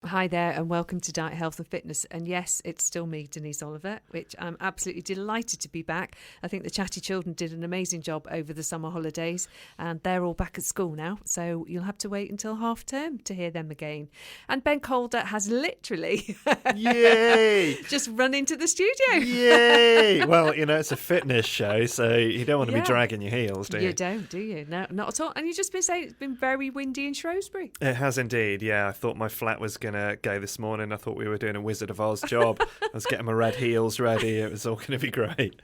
Hi there and welcome to Diet, Health and Fitness. And yes, it's still me, Denise Oliver, which I'm absolutely delighted to be back. I think the Chatty Children did an amazing job over the summer holidays and they're all back at school now. So you'll have to wait until half term to hear them again. And Ben Calder has literally Yay! just run into the studio. Yay! Well, it's a fitness show, so you don't want to be dragging your heels, do you? You don't, do you? No, not at all. And you've just been saying it's been very windy in Shrewsbury. It has indeed, yeah. I thought my flat was going to go this morning. I thought we were doing a Wizard of Oz job. I was getting my red heels ready. It was all going to be great.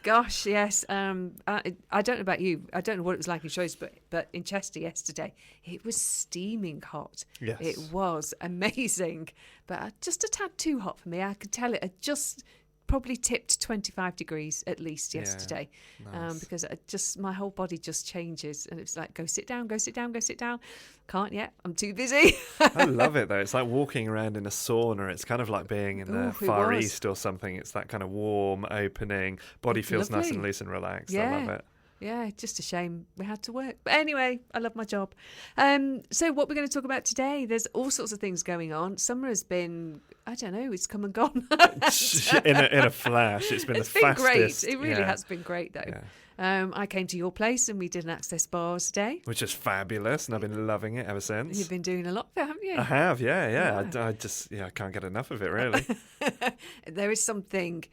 Gosh, yes. I don't know about you. I don't know what it was like in Shrewsbury, but in Chester yesterday, it was steaming hot. Yes. It was amazing, but just a tad too hot for me. I could tell it had just probably tipped 25 degrees at least yesterday. Nice. Because my whole body just changes and it's like, go sit down, go sit down, go sit down. Can't yet. I'm too busy. I love it though. It's like walking around in a sauna. It's kind of like being in the Far East or something. It's that kind of warm opening. Body feels nice and loose and relaxed. Yeah. I love it. Yeah, just a shame we had to work. But anyway, I love my job. So what we're going to talk about today, there's all sorts of things going on. Summer has been, I don't know, it's come and gone. in a flash. It's been the fastest. Great. It really has been great, though. Yeah. I came to your place and we did an Access Bars day. Which is fabulous, and I've been loving it ever since. You've been doing a lot of it, haven't you? I have, yeah. I can't get enough of it, really. There is something...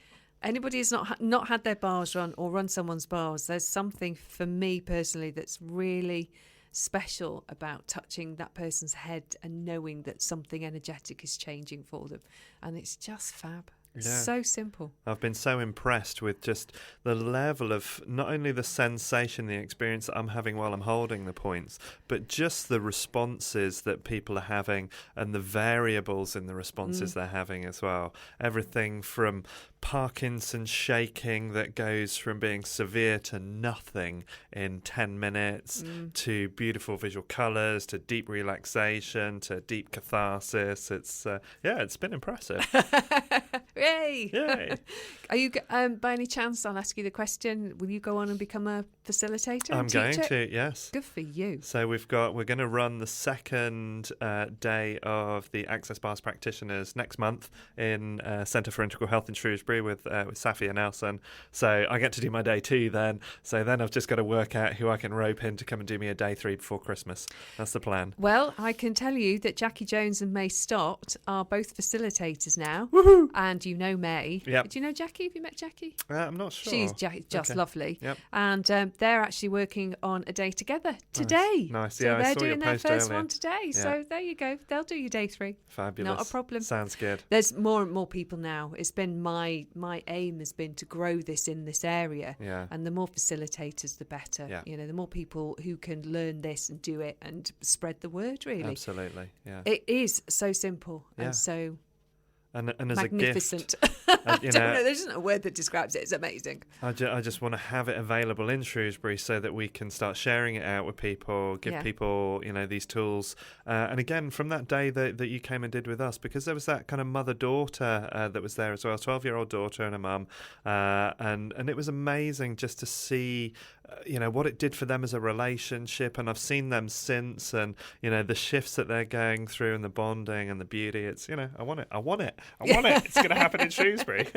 Anybody who's not had their bars run or run someone's bars, there's something for me personally that's really special about touching that person's head and knowing that something energetic is changing for them. And it's just fab. Yeah. So simple. I've been so impressed with just the level of not only the sensation, the experience that I'm having while I'm holding the points, but just the responses that people are having and the variables in the responses they're having as well. Everything from Parkinson's shaking that goes from being severe to nothing in 10 minutes to beautiful visual colours to deep relaxation to deep catharsis. It's been impressive. Yay! Yay! Are you, by any chance, I'll ask you the question, will you go on and become a facilitator? I'm going to, yes. Good for you. So we're going to run the second day of the Access Bars practitioners next month in Centre for Integral Health in Shrewsbury with Safi and Nelson. So I get to do my day 2 then. So then I've just got to work out who I can rope in to come and do me a day 3 before Christmas. That's the plan. Well, I can tell you that Jackie Jones and May Stott are both facilitators now. Woohoo! And you know May. Yep. Do you know Jackie? Have you met Jackie? I'm not sure. She's just lovely. Yep. And they're actually working on a day together today. Nice. So Yeah, I they're saw doing your their post first earlier. one today. Yeah. So there you go. They'll do your day 3. Fabulous. Not a problem. Sounds good. There's more and more people now. It's been my aim has been to grow this in this area. Yeah. And the more facilitators, the better. Yeah. The more people who can learn this and do it and spread the word, really. Absolutely. Yeah. It is so simple and so and as magnificent. a gift. I don't know. There isn't a word that describes it. It's amazing. I just want to have it available in Shrewsbury so that we can start sharing it out with people, give people, these tools. And again, from that day that you came and did with us, because there was that kind of mother-daughter that was there as well, 12-year-old daughter and a mum. And it was amazing just to see, what it did for them as a relationship. And I've seen them since and, the shifts that they're going through and the bonding and the beauty. It's, I want it. It's going to happen in Shrewsbury.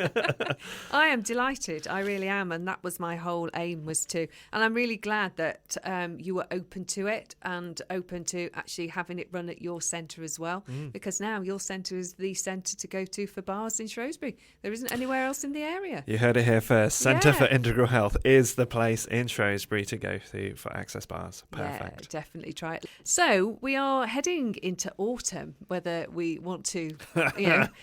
I am delighted. I really am. And that was my whole aim was to, and I'm really glad that you were open to it and open to actually having it run at your centre as well, because now your centre is the centre to go to for bars in Shrewsbury. There isn't anywhere else in the area. You heard it here first. Centre for Integral Health is the place in Shrewsbury to go to for Access Bars. Perfect. Yeah, definitely try it. So we are heading into autumn, whether we want to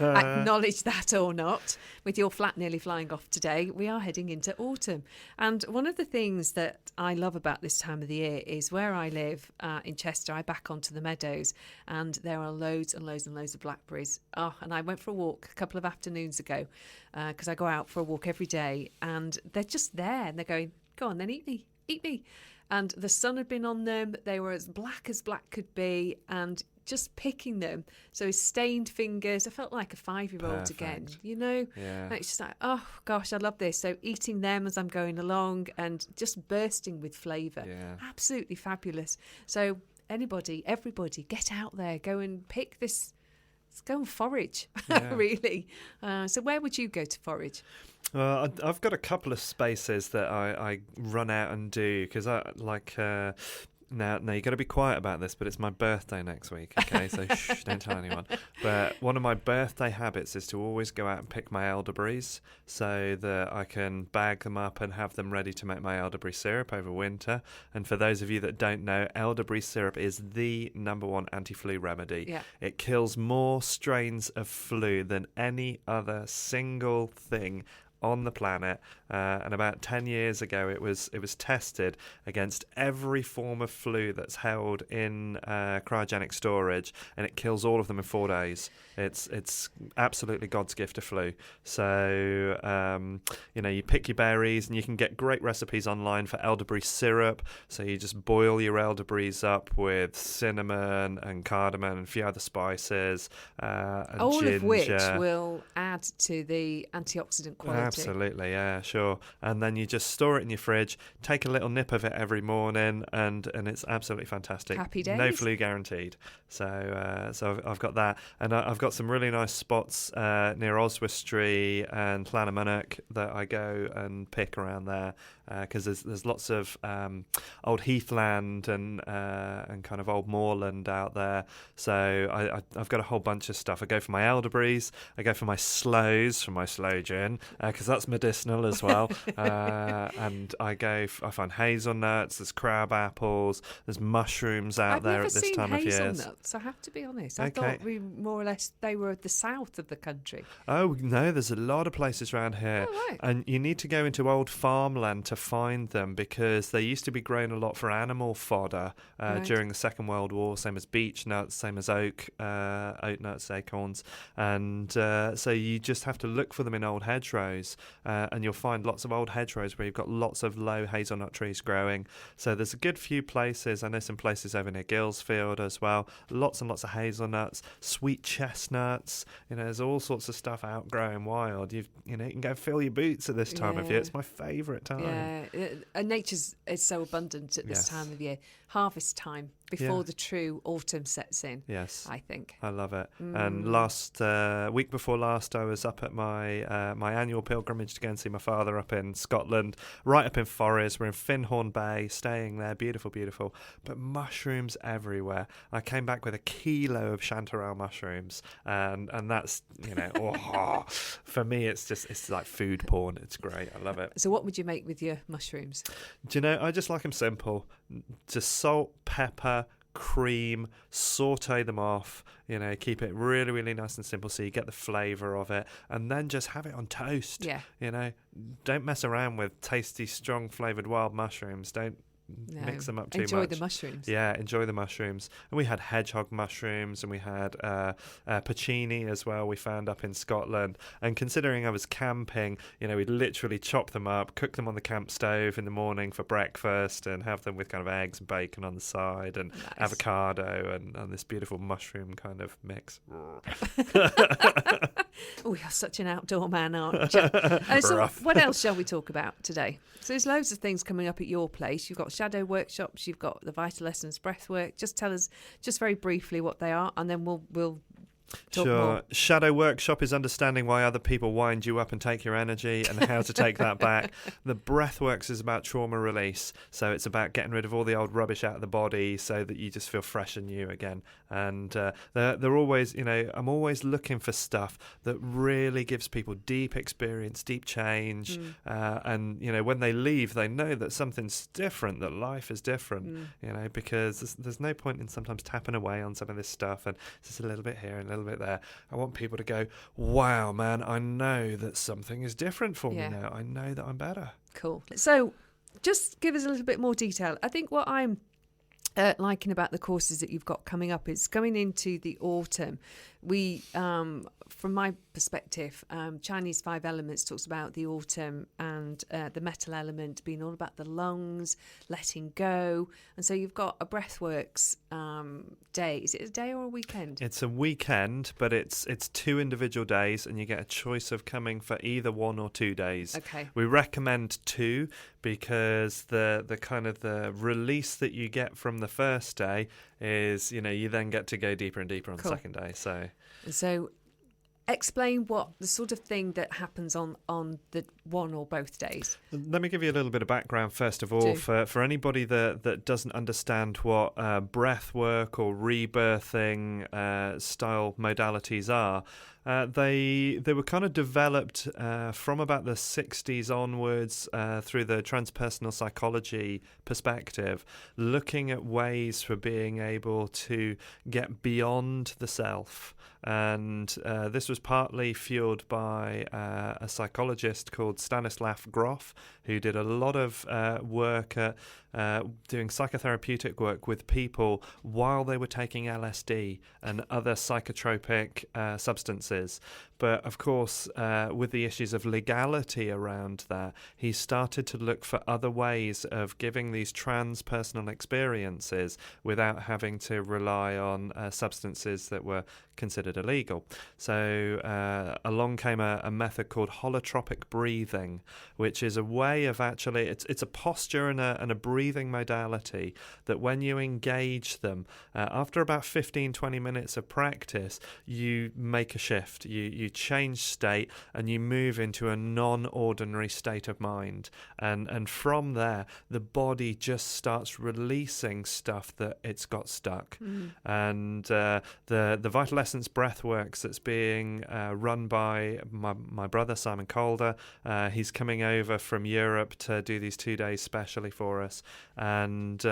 acknowledge that or not. With your flat nearly flying off today, we are heading into autumn. And one of the things that I love about this time of the year is where I live in Chester, I back onto the meadows and there are loads and loads and loads of blackberries. Oh, and I went for a walk a couple of afternoons ago because I go out for a walk every day and they're just there and they're going, go on then, eat me. And the sun had been on them. They were as black could be and just picking them. So his stained fingers, I felt like a 5-year-old again, Yeah. And it's just like, oh gosh, I love this. So eating them as I'm going along and just bursting with flavour. Yeah. Absolutely fabulous. So everybody, get out there, go and pick this Let's go and forage, Yeah. really. So where would you go to forage? Well, I've got a couple of spaces that I run out and do because I like. Now you got to be quiet about this, but it's my birthday next week, okay? So shh, don't tell anyone. But one of my birthday habits is to always go out and pick my elderberries so that I can bag them up and have them ready to make my elderberry syrup over winter. And for those of you that don't know, elderberry syrup is the number one anti-flu remedy. Yeah. It kills more strains of flu than any other single thing on the planet, and about 10 years ago it was tested against every form of flu that's held in cryogenic storage, and it kills all of them in 4 days. It's absolutely God's gift to flu. So you pick your berries, and you can get great recipes online for elderberry syrup. So you just boil your elderberries up with cinnamon and cardamom and a few other spices, and all ginger. of which will add to the antioxidant quality. Absolutely, yeah, sure. And then you just store it in your fridge, take a little nip of it every morning, and it's absolutely fantastic. Happy days. No flu guaranteed. So I've got that, and I've got some really nice spots near Oswestry and Llanymynech that I go and pick around there, because there's lots of old heathland and kind of old moorland out there. So I've got a whole bunch of stuff. I go for my elderberries, I go for my sloes from my sloe gin, because that's medicinal as well. And I find hazelnuts, there's crab apples, there's mushrooms out there at this time of year. I've never seen hazelnuts, I have to be honest. I thought we more or less they were at the south of the country. Oh no, there's a lot of places around here. Oh, right. And you need to go into old farmland to find them, because they used to be grown a lot for animal fodder during the Second World War, same as beech nuts, same as oak nuts, acorns. And so you just have to look for them in old hedgerows, and you'll find lots of old hedgerows where you've got lots of low hazelnut trees growing. So there's a good few places. I know some places over near Gillsfield as well. Lots and lots of hazelnuts, sweet chestnuts. There's all sorts of stuff out growing wild. You can go fill your boots at this time of year. It's my favourite time. Yeah, and nature is so abundant at this time of year. Harvest time, before the true autumn sets in. Yes, I think I love it. And last week before last, I was up at my my annual pilgrimage to go and see my father up in Scotland, right up in Forres. We're in Finhorn Bay, staying there. Beautiful, beautiful. But mushrooms everywhere. I came back with a kilo of chanterelle mushrooms, and that's for me it's like food porn. It's great. I love it. So what would you make with your mushrooms? Do you know? I just like them simple. Just salt, pepper, cream, saute them off, keep it really, really nice and simple so you get the flavour of it, and then just have it on toast. Yeah. Don't mess around with tasty, strong flavoured wild mushrooms. Don't mix them up too much. Enjoy the mushrooms. Yeah, enjoy the mushrooms. And we had hedgehog mushrooms, and we had porcini as well, we found up in Scotland. And considering I was camping, we'd literally chop them up, cook them on the camp stove in the morning for breakfast, and have them with kind of eggs and bacon on the side, and avocado, and this beautiful mushroom kind of mix. Oh, you're such an outdoor man, aren't you? So what else shall we talk about today? So there's loads of things coming up at your place. You've got shadow workshops, you've got the Vital Essence Breathwork. Just tell us just very briefly what they are, and then we'll talk more. Shadow workshop is understanding why other people wind you up and take your energy, and how to take that back. The Breathworks is about trauma release, so it's about getting rid of all the old rubbish out of the body so that you just feel fresh and new again. And they're always, I'm always looking for stuff that really gives people deep experience, deep change, and when they leave, they know that something's different, that life is different, because there's no point in sometimes tapping away on some of this stuff, and it's just a little bit here and a little bit there. I want people to go, wow, man, I know that something is different for me now. I know that I'm better. Cool. So just give us a little bit more detail. I think what I'm liking about the courses that you've got coming up is going into the autumn. We, from my perspective, Chinese 5 Elements talks about the autumn and the metal element being all about the lungs, letting go. And so you've got a Breathworks day. Is it a day or a weekend? It's a weekend, but it's 2 individual days, and you get a choice of coming for either 1 or 2 days. Okay. We recommend 2 because the kind of the release that you get from the first day is, you then get to go deeper and deeper on the second day. So explain what the sort of thing that happens on the one or both days. Let me give you a little bit of background first of all for anybody that doesn't understand what breath work or rebirthing style modalities are. They were kind of developed from about the 60s onwards through the transpersonal psychology perspective, looking at ways for being able to get beyond the self. And this was partly fueled by a psychologist called Stanislav Grof, who did a lot of work at doing psychotherapeutic work with people while they were taking LSD and other psychotropic substances. But of course, with the issues of legality around that, he started to look for other ways of giving these transpersonal experiences without having to rely on substances that were considered illegal. So along came a method called holotropic breathing, which is a way of actually, it's a posture and a breathing modality that when you engage them, after about 15-20 minutes of practice, you make a shift. You change state and you move into a non-ordinary state of mind. And from there, the body just starts releasing stuff that it's got stuck. And the Vital Essence Breathworks that's being run by my brother, Simon Calder, he's coming over from Europe to do these 2 days specially for us. And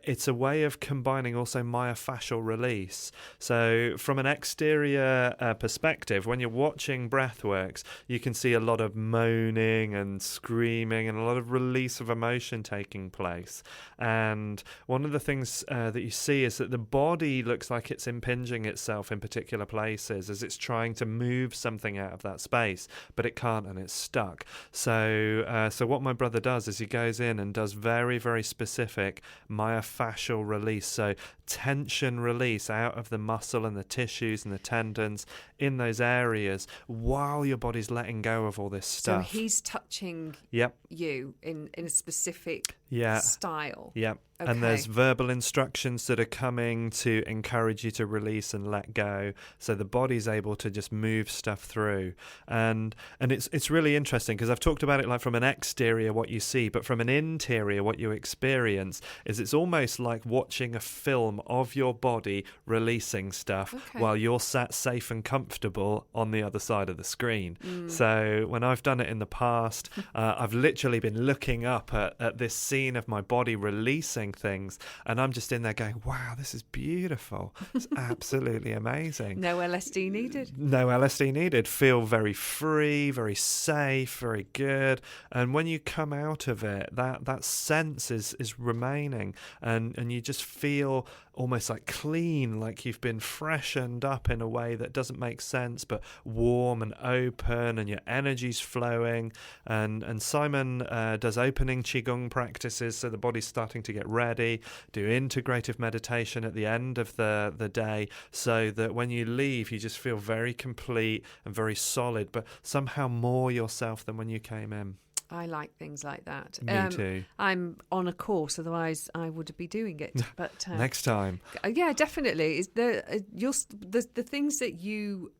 it's a way of combining also myofascial release. So from an exterior perspective, when you're watching breathworks, you can see a lot of moaning and screaming and a lot of release of emotion taking place. And one of the things that you see is that the body looks like it's impinging itself in particular places as it's trying to move something out of that space, but it can't and it's stuck. So what my brother does is he goes in and does very, very specific myofascial release, so tension release out of the muscle and the tissues and the tendons in those areas while your body's letting go of all this stuff. So he's touching you in a specific style. Yep. Okay. And there's verbal instructions that are coming to encourage you to release and let go, so the body's able to just move stuff through. And it's really interesting because I've talked about it like from an exterior what you see, but from an interior what you experience is it's almost like watching a film of your body releasing stuff while you're sat safe and comfortable on the other side of the screen. So when I've done it in the past, I've literally been looking up at this scene of my body releasing things, and I'm just in there going, wow, this is beautiful. It's absolutely amazing. No LSD needed. No LSD needed. Feel very free, very safe, very good. And when you come out of it, that sense is remaining, and you just feel almost like clean, like you've been freshened up in a way that doesn't make sense, but warm and open, and your energy's flowing. And Simon does opening Qigong practices, so the body's starting to get ready, do integrative meditation at the end of the day, so that when you leave, you just feel very complete and very solid, but somehow more yourself than when you came in. I like things like that. Me too. I'm on a course, otherwise I would be doing it. But next time, yeah, definitely. Is the things that you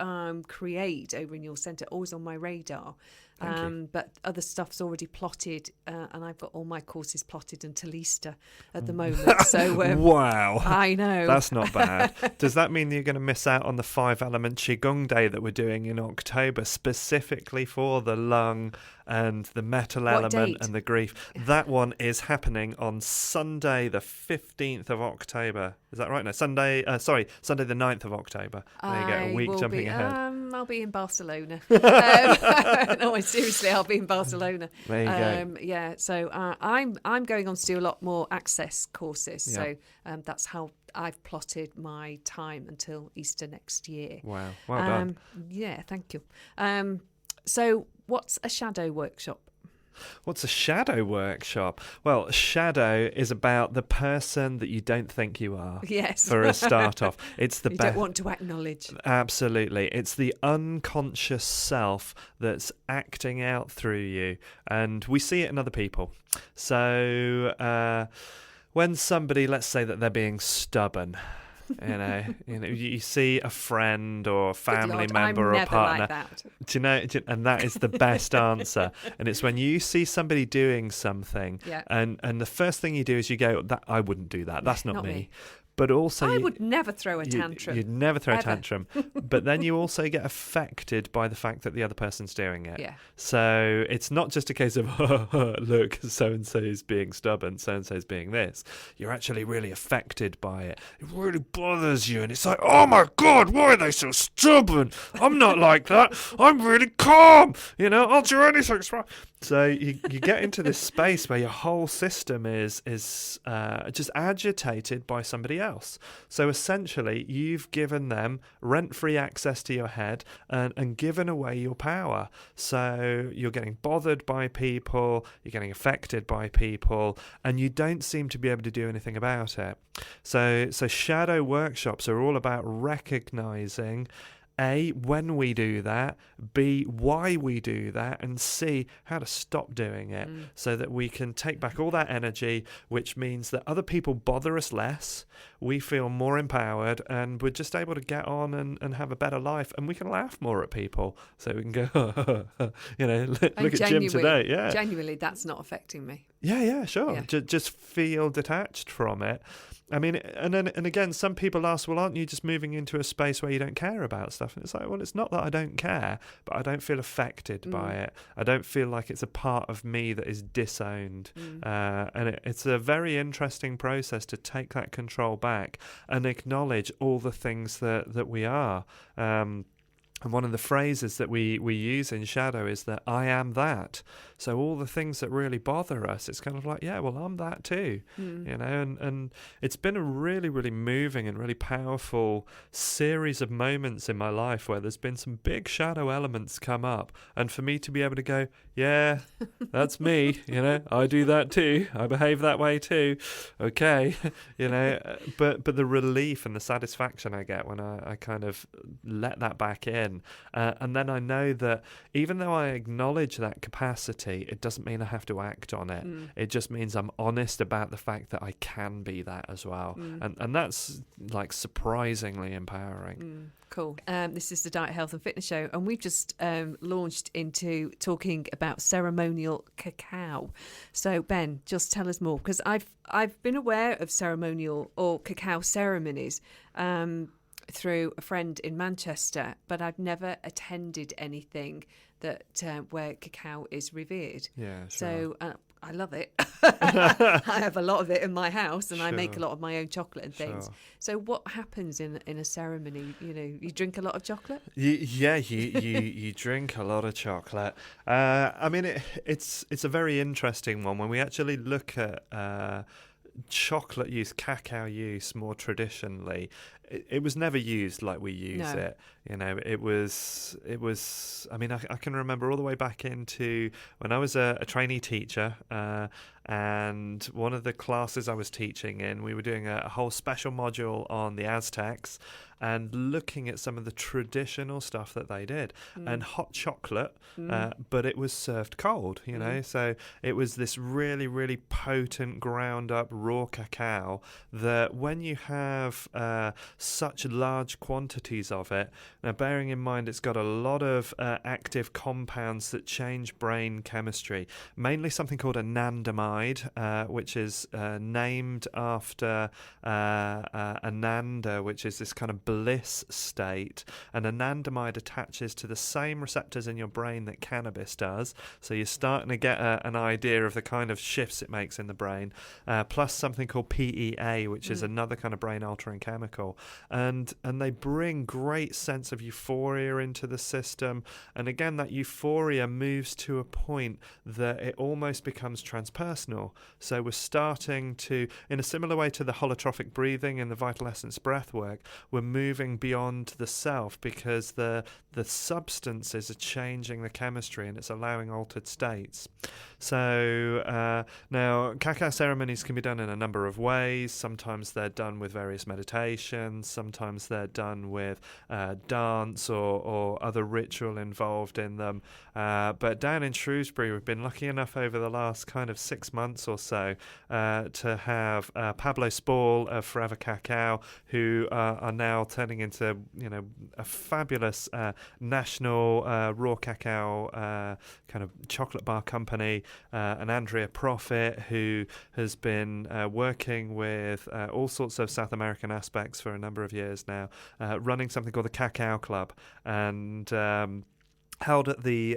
create over in your centre always on my radar. But other stuff's already plotted, and I've got all my courses plotted until Easter at the moment. So wow, I know that's not bad. Does that mean you're going to miss out on the 5-element Qigong day that we're doing in October, specifically for the lung and the metal element date? And the grief? That one is happening on Sunday, the 15th of October. Is that right? No, Sunday the 9th of October. There you go, a week jumping ahead. I'll be in Barcelona. No, seriously, I'll be in Barcelona. There you go. Yeah, so I'm going on to do a lot more access courses. Yeah. So that's how I've plotted my time until Easter next year. Wow, well done. Yeah, thank you. So what's a shadow workshop? What's a shadow workshop? Well, shadow is about the person that you don't think you are. Yes. For a start off. It's the you don't want to acknowledge. Absolutely. It's the unconscious self that's acting out through you. And we see it in other people. So when somebody, let's say that they're being stubborn, you see a friend or a family member or a partner. Like that. Do you know? And that is the best answer. And it's when you see somebody doing something, and the first thing you do is you go, "That I wouldn't do that. That's not me." But also, I would never throw a tantrum. You'd never throw a tantrum. But then you also get affected by the fact that the other person's doing it. Yeah. So it's not just a case of, look, so-and-so is being stubborn, so-and-so is being this. You're actually really affected by it. It really bothers you. And it's like, oh my God, why are they so stubborn? I'm not like that. I'm really calm. I'll do anything. So you get into this space where your whole system is just agitated by somebody else. So essentially, you've given them rent-free access to your head and given away your power. So you're getting bothered by people, you're getting affected by people, and you don't seem to be able to do anything about it. So shadow workshops are all about recognizing A, when we do that, B, why we do that, and C, how to stop doing it so that we can take back all that energy, which means that other people bother us less, we feel more empowered, and we're just able to get on and have a better life, and we can laugh more at people. So we can go, look at Jim today. Yeah. Genuinely, that's not affecting me. Yeah, sure. Yeah. Just feel detached from it. I mean, and again, some people ask, well, aren't you just moving into a space where you don't care about stuff? And it's like, well, it's not that I don't care, but I don't feel affected by it. I don't feel like it's a part of me that is disowned. And it's a very interesting process to take that control back and acknowledge all the things that we are. And one of the phrases that we use in shadow is that I am that. So all the things that really bother us, it's kind of like, yeah, well, I'm that too. And it's been a really, really moving and really powerful series of moments in my life where there's been some big shadow elements come up. And for me to be able to go, yeah, that's me, I do that too. I behave that way too. Okay, but the relief and the satisfaction I get when I kind of let that back in. And then I know that even though I acknowledge that capacity, it doesn't mean I have to act on it. It just means I'm honest about the fact that I can be that as well. And that's like surprisingly empowering. Cool. This is the Diet, Health and Fitness Show, and we've just launched into talking about ceremonial cacao. So Ben, just tell us more, because I've been aware of ceremonial or cacao ceremonies through a friend in Manchester, but I've never attended anything that where cacao is revered. Yeah, sure. So I love it. I have a lot of it in my house, and I make a lot of my own chocolate and things. Sure. So what happens in a ceremony? You drink a lot of chocolate? You drink a lot of chocolate. I mean, it's a very interesting one when we actually look at chocolate use, cacao use more traditionally. It was never used like we use it. It was. I mean, I can remember all the way back into when I was a trainee teacher, and one of the classes I was teaching in, we were doing a whole special module on the Aztecs and looking at some of the traditional stuff that they did, and hot chocolate, but it was served cold. So it was this really, really potent ground up raw cacao that when you have such large quantities of it. Now, bearing in mind it's got a lot of active compounds that change brain chemistry, mainly something called anandamide, which is named after Ananda, which is this kind of bliss state. And anandamide attaches to the same receptors in your brain that cannabis does. So you're starting to get an idea of the kind of shifts it makes in the brain, plus something called PEA, which is another kind of brain altering chemical. and they bring great sense of euphoria into the system. And again, that euphoria moves to a point that it almost becomes transpersonal. So we're starting to, in a similar way to the holotropic breathing and the vital essence breathwork, we're moving beyond the self, because the substances are changing the chemistry and it's allowing altered states. So now cacao ceremonies can be done in a number of ways. Sometimes they're done with various meditations, sometimes they're done with dance or other ritual involved in them. But down in Shrewsbury, we've been lucky enough over the last kind of 6 months or so to have Pablo Spall of Forever Cacao, who are now turning into, a fabulous national raw cacao kind of chocolate bar company, and Andrea Profit, who has been working with all sorts of South American aspects for a number of years now, running something called the Cacao Club, and held at the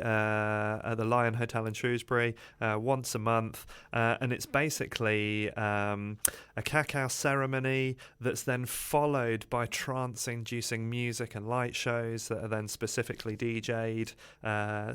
Lion Hotel in Shrewsbury once a month, and it's basically a cacao ceremony that's then followed by trance-inducing music and light shows that are then specifically DJ'd.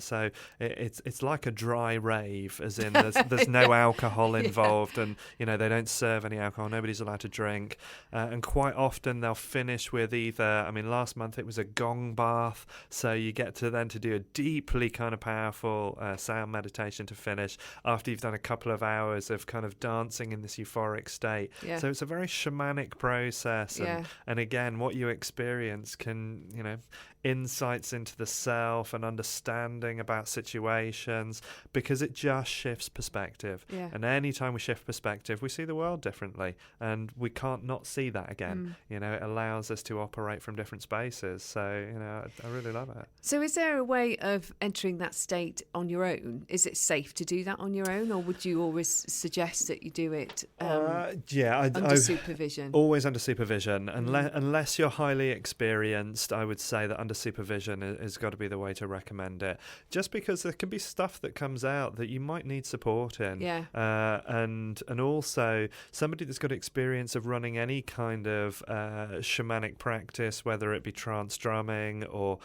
So it's like a dry rave, as in there's no alcohol involved, and they don't serve any alcohol. Nobody's allowed to drink, and quite often they'll finish with either. Last month it was a gong bath, so you get to do a deeply kind of powerful sound meditation to finish after you've done a couple of hours of kind of dancing in this euphoric state. Yeah. So it's a very shamanic process, and again, what you experience can, insights into the self and understanding about situations, because it just shifts perspective. Yeah. And anytime we shift perspective, we see the world differently, and we can't not see that again. It allows us to operate from different spaces. So, I really love it. So is there a way of entering that state on your own? Is it safe to do that on your own, or would you always suggest that you do it under supervision? Always under supervision. Unless you're highly experienced, I would say that under supervision has got to be the way to recommend it, just because there can be stuff that comes out that you might need support in. And also somebody that's got experience of running any kind of shamanic practice, whether it be trance drumming or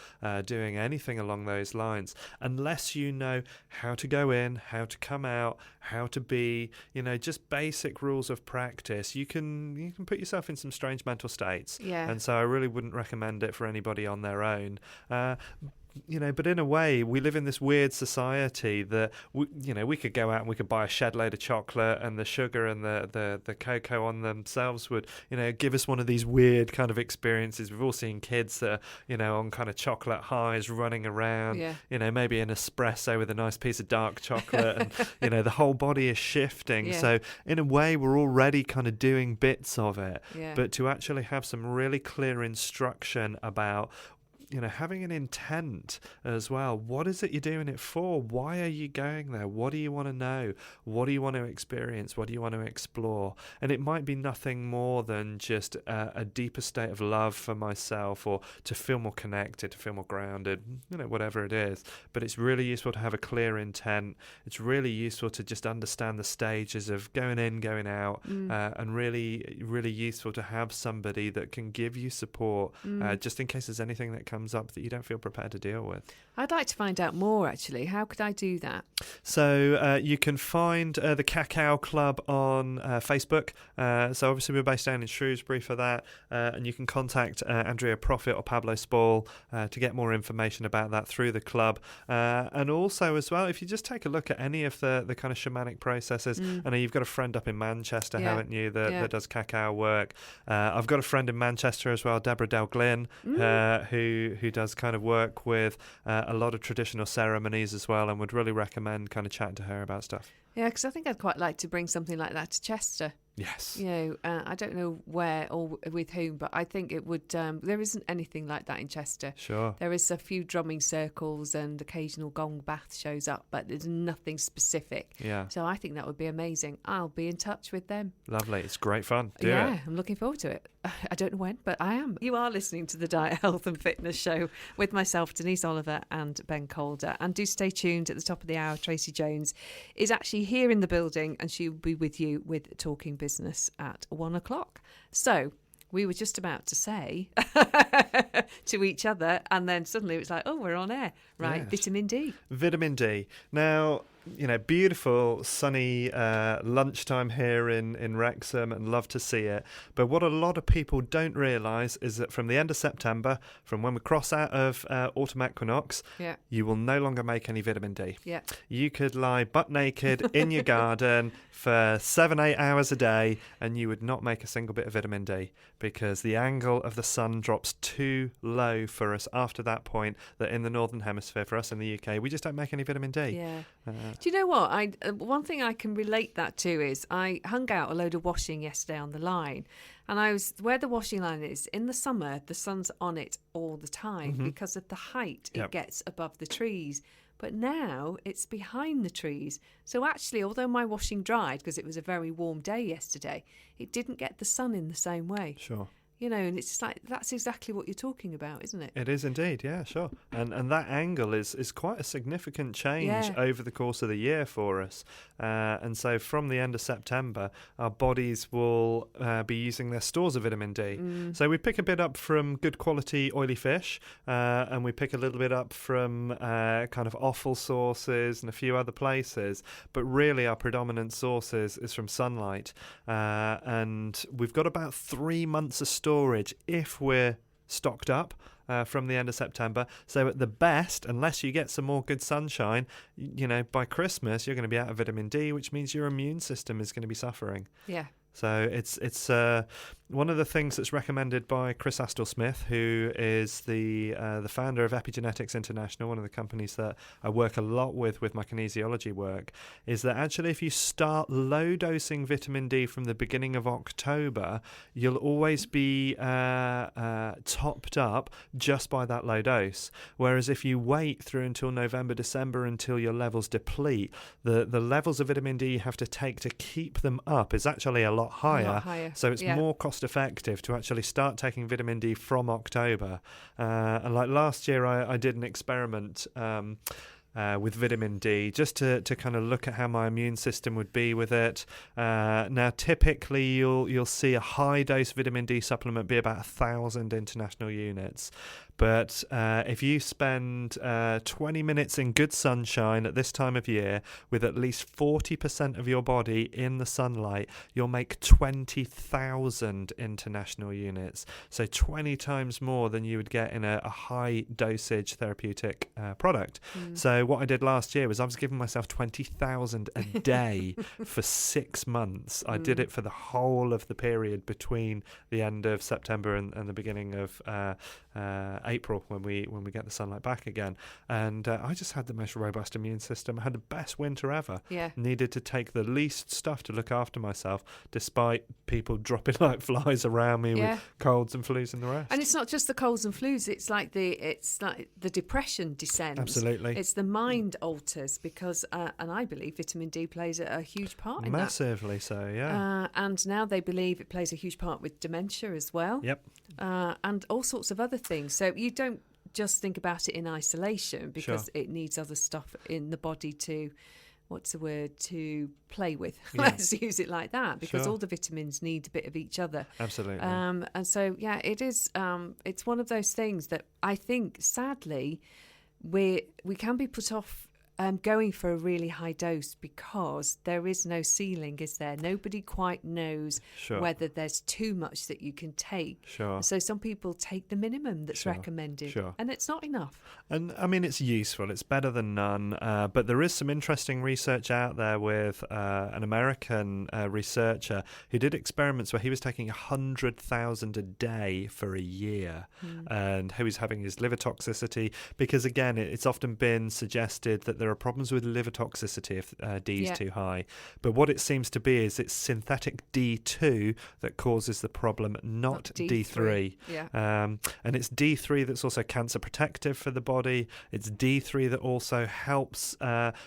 doing anything along those lines, unless you know how to go in, how to come out, how to be, just basic rules of practice, you can put yourself in some strange mental states. And so I really wouldn't recommend it for anybody on their own. But in a way, we live in this weird society that we could go out and we could buy a shed load of chocolate, and the sugar and the cocoa on themselves would give us one of these weird kind of experiences. We've all seen kids that are on kind of chocolate highs, running around, maybe an espresso with a nice piece of dark chocolate, and the whole body is shifting. So in a way, we're already kind of doing bits of it, but to actually have some really clear instruction about having an intent as well. What is it you're doing it for? Why are you going there? What do you want to know? What do you want to experience? What do you want to explore? And it might be nothing more than just a deeper state of love for myself, or to feel more connected, to feel more grounded, whatever it is. But it's really useful to have a clear intent. It's really useful to just understand the stages of going in, going out, and really, really useful to have somebody that can give you support, just in case there's anything that comes up that you don't feel prepared to deal with. I'd like to find out more, actually. How could I do that? So you can find the Cacao Club on Facebook. So obviously we're based down in Shrewsbury for that, and you can contact Andrea Profit or Pablo Spall to get more information about that through the club. And also as well, if you just take a look at any of the kind of shamanic processes, I know you've got a friend up in Manchester, haven't you, that does cacao work. I've got a friend in Manchester as well, Deborah Delglyn, who does kind of work with a lot of traditional ceremonies as well, and would really recommend kind of chatting to her about stuff. Yeah, because I think I'd quite like to bring something like that to Chester. Yes. I don't know where or with whom, but I think it would. There isn't anything like that in Chester. Sure. There is a few drumming circles and occasional gong bath shows up, but there's nothing specific. Yeah. So I think that would be amazing. I'll be in touch with them. Lovely. It's great fun. Do it. Yeah, I'm looking forward to it. I don't know when, but I am. You are listening to the Diet, Health and Fitness Show with myself, Denise Oliver, and Ben Calder. And do stay tuned. At the top of the hour, Tracy Jones is actually here in the building, and she'll be with you with Talking Business at 1:00. So we were just about to say to each other, and then suddenly it was like, oh, we're on air. Right, Yes. vitamin D. Vitamin D. Now, beautiful sunny lunchtime here in Wrexham, and love to see it. But what a lot of people don't realise is that from the end of September, from when we cross out of autumn equinox, you will no longer make any vitamin D. Yeah. You could lie butt naked in your garden for 7-8 hours a day and you would not make a single bit of vitamin D, because the angle of the sun drops too low for us after that point, that in the Northern Hemisphere, for us in the UK, we just don't make any vitamin D. Yeah. Do you know what? One thing I can relate that to is I hung out a load of washing yesterday on the line, and I was where the washing line is. In the summer, the sun's on it all the time because of the height it gets above the trees. But now it's behind the trees. So actually, although my washing dried because it was a very warm day yesterday, it didn't get the sun in the same way. Sure. And it's just like, that's exactly what you're talking about, isn't it? It is indeed, yeah, sure. And that angle is quite a significant change over the course of the year for us. And so from the end of September, our bodies will be using their stores of vitamin D. So we pick a bit up from good quality oily fish, and we pick a little bit up from kind of offal sources and a few other places. But really our predominant source is from sunlight. And we've got about 3 months of storage if we're stocked up from the end of September. So at the best, unless you get some more good sunshine, by Christmas you're going to be out of vitamin D, which means your immune system is going to be suffering. Yeah. So it's one of the things that's recommended by Chris Astle-Smith, who is the founder of Epigenetics International, one of the companies that I work a lot with my kinesiology work, is that actually if you start low dosing vitamin D from the beginning of October, you'll always be topped up just by that low dose. Whereas if you wait through until November, December until your levels deplete, the levels of vitamin D you have to take to keep them up is actually a lot higher. So it's more cost effective to actually start taking vitamin D from October. And like last year I did an experiment with vitamin D just to kind of look at how my immune system would be with it. Now typically you'll see a high dose vitamin D supplement be about 1,000 international units. But if you spend 20 minutes in good sunshine at this time of year with at least 40% of your body in the sunlight, you'll make 20,000 international units. So 20 times more than you would get in a high dosage therapeutic product. So what I did last year was I was giving myself 20,000 a day for 6 months. I did it for the whole of the period between the end of September and the beginning of April, when we get the sunlight back again. And I just had the most robust immune system. I had the best winter ever. Yeah. Needed to take the least stuff to look after myself, despite people dropping like flies around me with colds and flus and the rest. And it's not just the colds and flus. It's like the depression descends. Absolutely. It's the mind alters because, and I believe vitamin D plays a huge part in Massively so, yeah. And now they believe it plays a huge part with dementia as well. Yep. And all sorts of other things. So you don't just think about it in isolation because it needs other stuff in the body to, to play with. Yeah. Let's use it like that, because all the vitamins need a bit of each other. Absolutely. And so, it is. It's one of those things that I think, sadly, we can be put off going for a really high dose because there is no ceiling, is there? Nobody quite knows whether there's too much that you can take. Sure. So some people take the minimum that's recommended, and it's not enough. And I mean, it's useful. It's better than none. But there is some interesting research out there with an American researcher who did experiments where he was taking 100,000 a day for a year, and he was having his liver toxicity because, again, it's often been suggested that there are problems with liver toxicity if D is too high. But what it seems to be is it's synthetic D2 that causes the problem, not D3. Yeah. And it's D3 that's also cancer protective for the body. It's D3 that also helps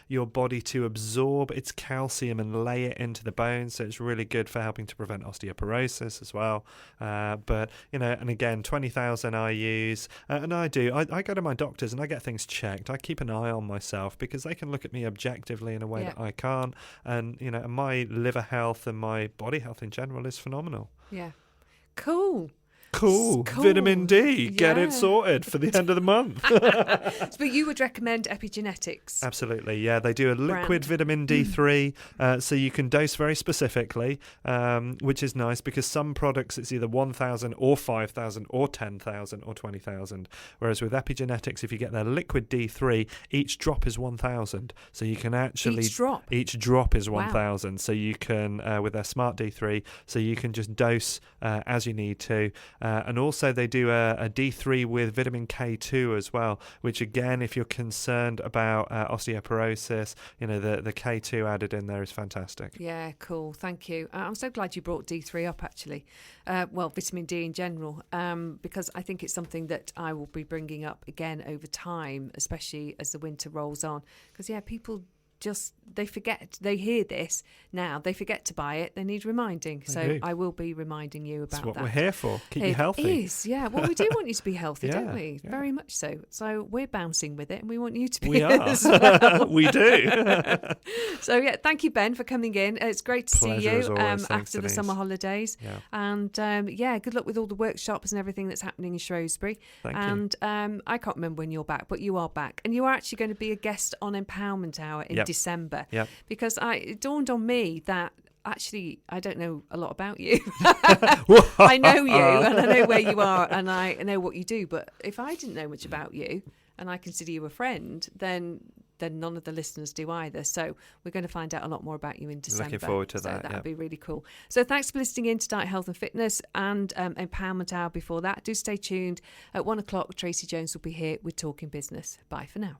your body to absorb its calcium and lay it into the bones. So it's really good for helping to prevent osteoporosis as well. But, and again, 20,000 I use. And I go to my doctors and I get things checked. I keep an eye on myself because they can look at me objectively in a way that I can't. And, my liver health and my body health in general is phenomenal. Yeah. Cool. Cool. Cool. Vitamin D. Get Yeah. it sorted for the end of the month. But you would recommend epigenetics? Absolutely, yeah. They do a liquid vitamin D3, so you can dose very specifically, which is nice because some products it's either 1,000 or 5,000 or 10,000 or 20,000. Whereas with epigenetics, if you get their liquid D3, each drop is 1,000. So you can actually... Each drop is 1,000. Wow. So you can, with their Smart D3, so you can just dose as you need to. And also they do a D3 with vitamin K2 as well, which again, if you're concerned about osteoporosis, the K2 added in there is fantastic. Yeah, cool. Thank you. I'm so glad you brought D3 up, actually. Vitamin D in general, because I think it's something that I will be bringing up again over time, especially as the winter rolls on. Because, people they forget. They hear this now, they forget to buy it. They need reminding. So I will be reminding you about that. That's what we're here for. Keep you healthy. It is, yeah. Well, we do want you to be healthy, don't we? Yeah. Very much so. So we're bouncing with it, and we want you to be. We are. As well. We do. So thank you, Ben, for coming in. It's great to see you after the summer holidays. Yeah. And good luck with all the workshops and everything that's happening in Shrewsbury. Thank you. And I can't remember when you're back, but you are back, and you are actually going to be a guest on Empowerment Hour in December. Yep. Because it dawned on me that actually I don't know a lot about you. I know you, and I know where you are, and I know what you do. But if I didn't know much about you, and I consider you a friend, then none of the listeners do either. So we're going to find out a lot more about you in December. Looking forward to that. So that'd be really cool. So thanks for listening in to Diet, Health and Fitness and Empowerment Hour before that. Do stay tuned. At 1:00, Tracy Jones will be here with Talking Business. Bye for now.